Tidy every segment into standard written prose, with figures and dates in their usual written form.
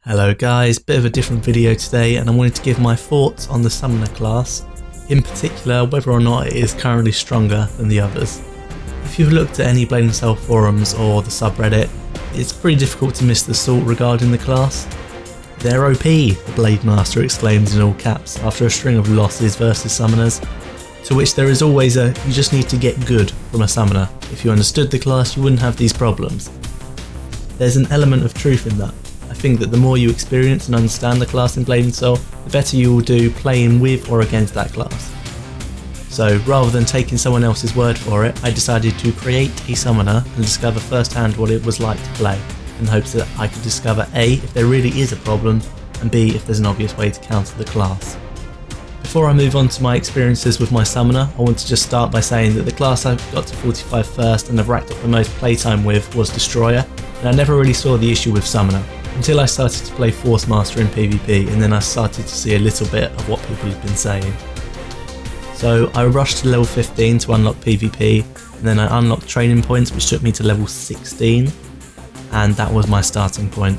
Hello guys, bit of a different video today, and I wanted to give my thoughts on the Summoner class, in particular whether or not it is currently stronger than the others. If you've looked at any Blade & Soul forums or the subreddit, it's pretty difficult to miss the salt regarding the class. They're OP, the Blade Master exclaims in all caps after a string of losses versus summoners, to which there is always a you just need to get good from a summoner. If you understood the class you wouldn't have these problems. There's an element of truth in that. I think that the more you experience and understand the class in Blade & Soul, the better you will do playing with or against that class. So rather than taking someone else's word for it, I decided to create a summoner and discover firsthand what it was like to play, in hopes that I could discover A, if there really is a problem, and B, if there's an obvious way to counter the class. Before I move on to my experiences with my summoner, I want to just start by saying that the class I got to 45 first and have racked up the most playtime with was Destroyer, and I never really saw the issue with Summoner, until I started to play Force Master in PvP, and then I started to see a little bit of what people have been saying. So I rushed to level 15 to unlock PvP, and then I unlocked training points which took me to level 16, and that was my starting point.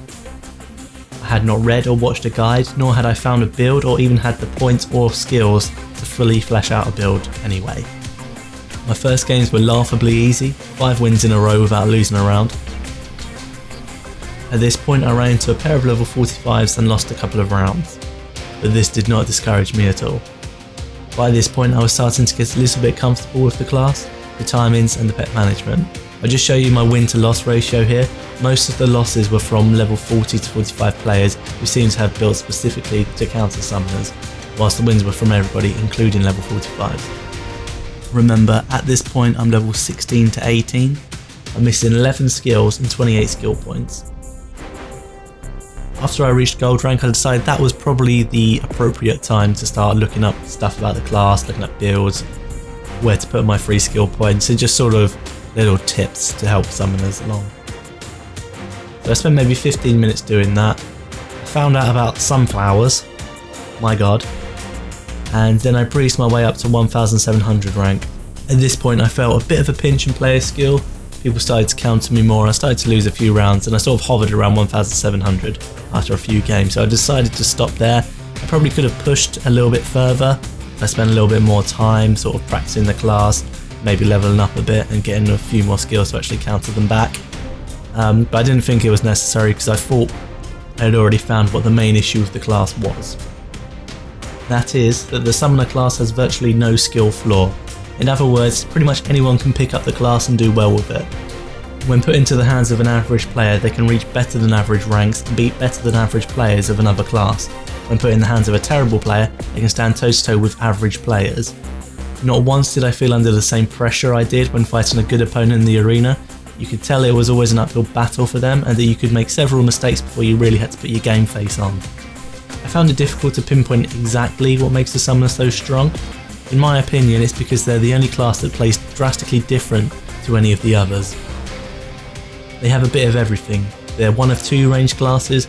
I had not read or watched a guide, nor had I found a build or even had the points or skills to fully flesh out a build anyway. My first games were laughably easy, 5 wins in a row without losing a round. At this point I ran into a pair of level 45s and lost a couple of rounds, but this did not discourage me at all. By this point I was starting to get a little bit comfortable with the class, the timings and the pet management. I'll just show you my win to loss ratio here. Most of the losses were from level 40 to 45 players who seem to have built specifically to counter summoners, whilst the wins were from everybody including level 45. Remember, at this point I'm level 16 to 18, I'm missing 11 skills and 28 skill points. After I reached gold rank I decided that was probably the appropriate time to start looking up stuff about the class, looking up builds, where to put my free skill points, and just sort of little tips to help summoners along. So I spent maybe 15 minutes doing that. I found out about sunflowers, my god, and then I breezed my way up to 1700 rank. At this point I felt a bit of a pinch in player skill. People started to counter me more, I started to lose a few rounds, and I sort of hovered around 1700 after a few games, so I decided to stop there. I probably could have pushed a little bit further if I spent a little bit more time sort of practicing the class, maybe leveling up a bit and getting a few more skills to actually counter them back. But I didn't think it was necessary because I thought I had already found what the main issue with the class was. That is that the Summoner class has virtually no skill floor. In other words, pretty much anyone can pick up the class and do well with it. When put into the hands of an average player, they can reach better than average ranks and beat better than average players of another class. When put in the hands of a terrible player, they can stand toe to toe with average players. Not once did I feel under the same pressure I did when fighting a good opponent in the arena. You could tell it was always an uphill battle for them, and that you could make several mistakes before you really had to put your game face on. I found it difficult to pinpoint exactly what makes the Summoner so strong. In my opinion, it's because they're the only class that plays drastically different to any of the others. They have a bit of everything. They're one of 2 ranged classes,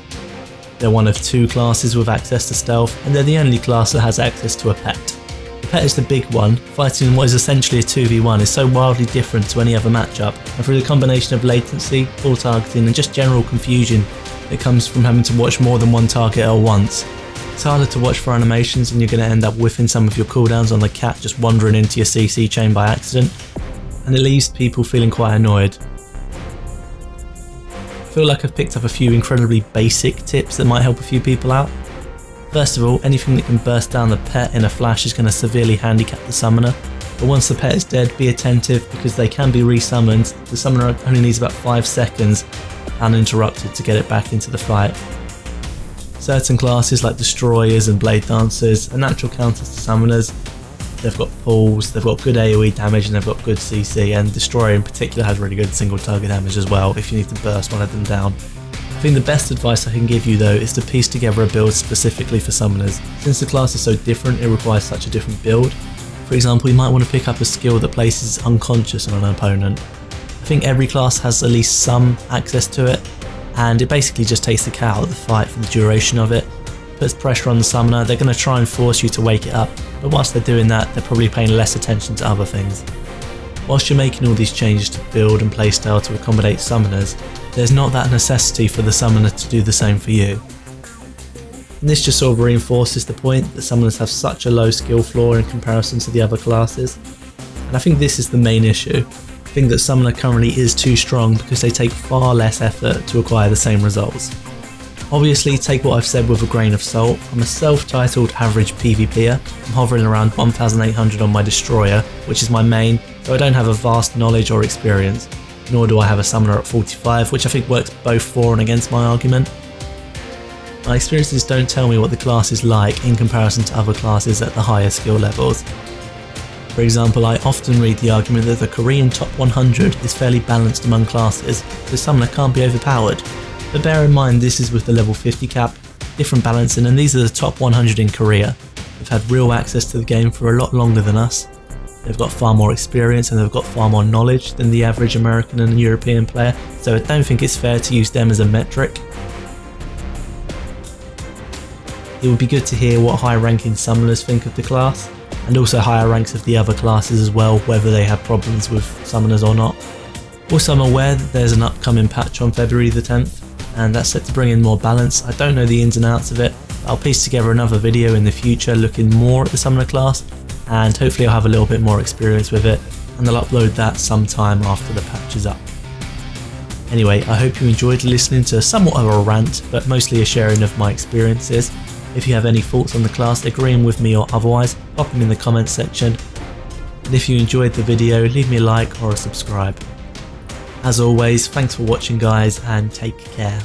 they're one of 2 classes with access to stealth, and they're the only class that has access to a pet. The pet is the big one. Fighting in what is essentially a 2v1 is so wildly different to any other matchup, and through the combination of latency, full targeting and just general confusion that comes from having to watch more than one target at once, it's harder to watch for animations, and you're going to end up whiffing some of your cooldowns on the cat just wandering into your CC chain by accident, and it leaves people feeling quite annoyed. I feel like I've picked up a few incredibly basic tips that might help a few people out. First of all, anything that can burst down the pet in a flash is going to severely handicap the summoner, but once the pet is dead, be attentive because they can be resummoned. The summoner only needs about 5 seconds uninterrupted to get it back into the fight. Certain classes like Destroyers and Blade Dancers are natural counters to summoners. They've got pulls, they've got good AoE damage and they've got good CC, and Destroyer in particular has really good single target damage as well if you need to burst one of them down. I think the best advice I can give you though is to piece together a build specifically for summoners. Since the class is so different, it requires such a different build. For example, you might want to pick up a skill that places unconscious on an opponent. I think every class has at least some access to it, and it basically just takes the cat out of the fight for the duration of it. Puts pressure on the summoner, they're going to try and force you to wake it up, but whilst they're doing that, they're probably paying less attention to other things. Whilst you're making all these changes to build and playstyle to accommodate summoners, there's not that necessity for the summoner to do the same for you. And this just sort of reinforces the point that summoners have such a low skill floor in comparison to the other classes. And I think this is the main issue. I think that summoner currently is too strong because they take far less effort to acquire the same results. Obviously, take what I've said with a grain of salt. I'm a self-titled average PvPer. I'm hovering around 1800 on my destroyer, which is my main, so I don't have a vast knowledge or experience, nor do I have a summoner at 45, which I think works both for and against my argument. My experiences don't tell me what the class is like in comparison to other classes at the higher skill levels. For example, I often read the argument that the Korean top 100 is fairly balanced among classes, so summoner can't be overpowered. But bear in mind this is with the level 50 cap, different balancing, and these are the top 100 in Korea. They've had real access to the game for a lot longer than us. They've got far more experience and they've got far more knowledge than the average American and European player, so I don't think it's fair to use them as a metric. It would be good to hear what high ranking summoners think of the class, and also higher ranks of the other classes as well, whether they have problems with summoners or not. Also, I'm aware that there's an upcoming patch on February the 10th, and that's set to bring in more balance. I don't know the ins and outs of it, but I'll piece together another video in the future looking more at the summoner class, and hopefully I'll have a little bit more experience with it, and I'll upload that sometime after the patch is up. Anyway, I hope you enjoyed listening to somewhat of a rant, but mostly a sharing of my experiences. If you have any thoughts on the class, agreeing with me or otherwise, pop them in the comments section. And if you enjoyed the video, leave me a like or a subscribe. As always, thanks for watching guys, and take care.